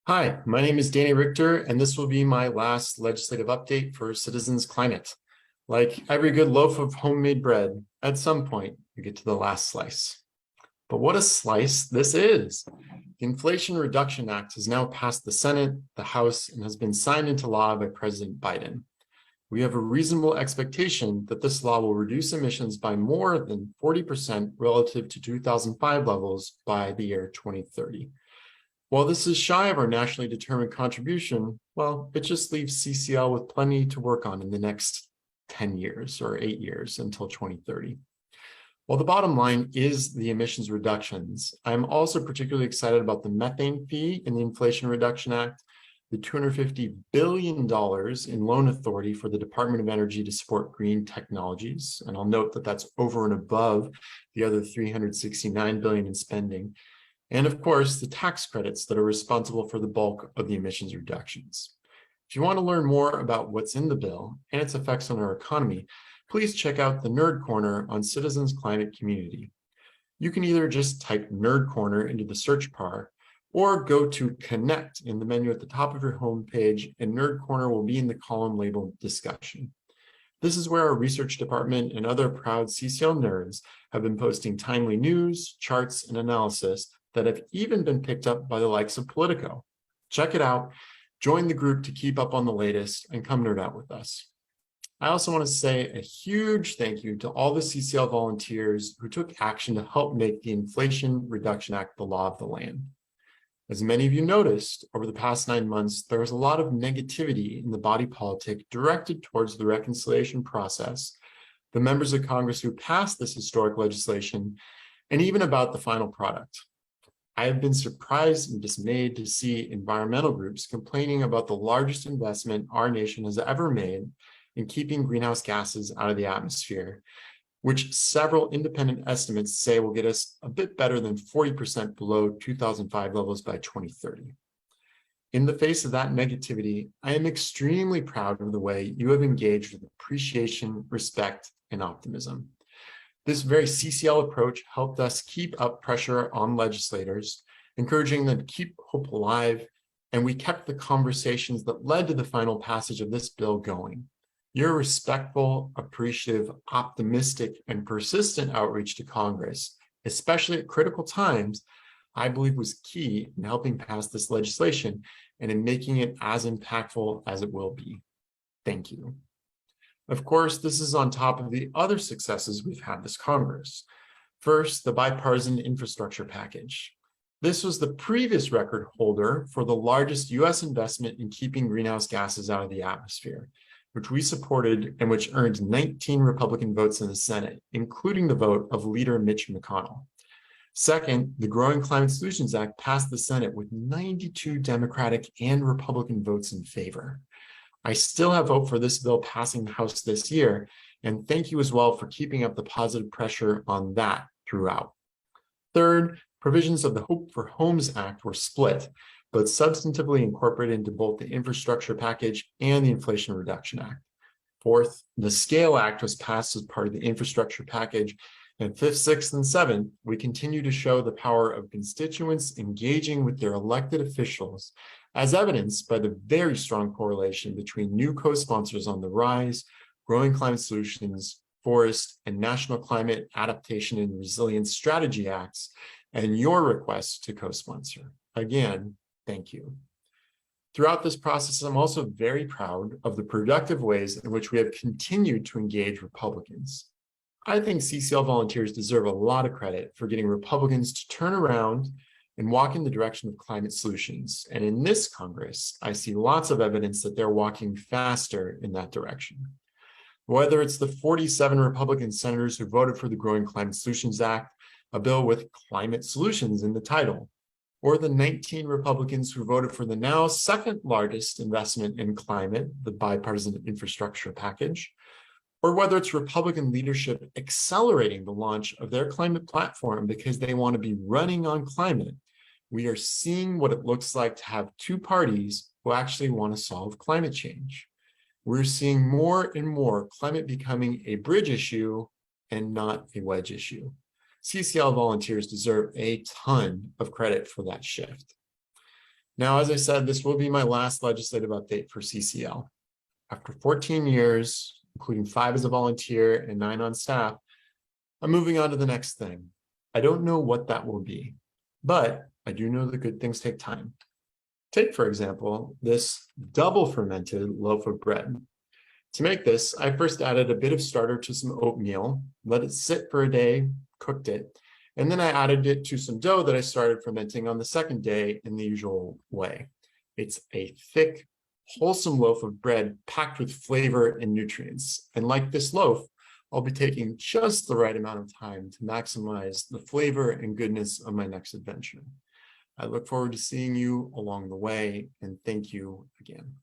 Hi, my name is Danny Richter, and this will be my last legislative update for Citizens Climate. Like every good loaf of homemade bread, at some point you get to the last slice. But what a slice this is! The Inflation Reduction Act has now passed the Senate, the House, and has been signed into law by President Biden. We have a reasonable expectation that this law will reduce emissions by more than 40% relative to 2005 levels by the year 2030. While this is shy of our nationally determined contribution, well, it just leaves CCL with plenty to work on in the next 10 years or 8 years until 2030. While the bottom line is the emissions reductions, I'm also particularly excited about the methane fee in the Inflation Reduction Act, the $250 billion in loan authority for the Department of Energy to support green technologies. And I'll note that that's over and above the other $369 billion in spending. And of course, the tax credits that are responsible for the bulk of the emissions reductions. If you want to learn more about what's in the bill and its effects on our economy, please check out the Nerd Corner on Citizens Climate Community. You can either just type Nerd Corner into the search bar or go to Connect in the menu at the top of your homepage, and Nerd Corner will be in the column labeled Discussion. This is where our research department and other proud CCL nerds have been posting timely news, charts, and analysis that have even been picked up by the likes of Politico. Check it out, join the group to keep up on the latest, and come nerd out with us. I also want to say a huge thank you to all the CCL volunteers who took action to help make the Inflation Reduction Act the law of the land. As many of you noticed, over the past 9 months, there was a lot of negativity in the body politic directed towards the reconciliation process, the members of Congress who passed this historic legislation, and even about the final product. I have been surprised and dismayed to see environmental groups complaining about the largest investment our nation has ever made in keeping greenhouse gases out of the atmosphere, which several independent estimates say will get us a bit better than 40% below 2005 levels by 2030. In the face of that negativity, I am extremely proud of the way you have engaged with appreciation, respect, and optimism. This very CCL approach helped us keep up pressure on legislators, encouraging them to keep hope alive, and we kept the conversations that led to the final passage of this bill going. Your respectful, appreciative, optimistic, and persistent outreach to Congress, especially at critical times, I believe was key in helping pass this legislation and in making it as impactful as it will be. Thank you. Of course, this is on top of the other successes we've had this Congress. First, the bipartisan infrastructure package. This was the previous record holder for the largest U.S. investment in keeping greenhouse gases out of the atmosphere, which we supported and which earned 19 Republican votes in the Senate, including the vote of Leader Mitch McConnell. Second, the Growing Climate Solutions Act passed the Senate with 92 Democratic and Republican votes in favor. I still have hope for this bill passing the House this year, and thank you as well for keeping up the positive pressure on that throughout. Third, provisions of the Hope for Homes Act were split, but substantively incorporated into both the Infrastructure Package and the Inflation Reduction Act. Fourth, the SCALE Act was passed as part of the Infrastructure Package, and fifth, sixth, and seventh, we continue to show the power of constituents engaging with their elected officials, as evidenced by the very strong correlation between new co-sponsors on the Rise, Growing Climate Solutions, Forest, and National Climate Adaptation and Resilience Strategy Acts, and your request to co-sponsor. Again, thank you. Throughout this process, I'm also very proud of the productive ways in which we have continued to engage Republicans. I think CCL volunteers deserve a lot of credit for getting Republicans to turn around and walk in the direction of climate solutions. And in this Congress, I see lots of evidence that they're walking faster in that direction. Whether it's the 47 Republican senators who voted for the Growing Climate Solutions Act, a bill with climate solutions in the title, or the 19 Republicans who voted for the now second largest investment in climate, the bipartisan infrastructure package, or whether it's Republican leadership accelerating the launch of their climate platform because they want to be running on climate, we are seeing what it looks like to have two parties who actually want to solve climate change. We're seeing more and more climate becoming a bridge issue and not a wedge issue. CCL volunteers deserve a ton of credit for that shift. Now, as I said, this will be my last legislative update for CCL. After 14 years, including 5 as a volunteer and 9 on staff, I'm moving on to the next thing. I don't know what that will be, but I do know that good things take time. Take, for example, this double fermented loaf of bread. To make this, I first added a bit of starter to some oatmeal, let it sit for a day, cooked it, and then I added it to some dough that I started fermenting on the second day in the usual way. It's a thick, wholesome loaf of bread packed with flavor and nutrients. And like this loaf, I'll be taking just the right amount of time to maximize the flavor and goodness of my next adventure. I look forward to seeing you along the way, and thank you again.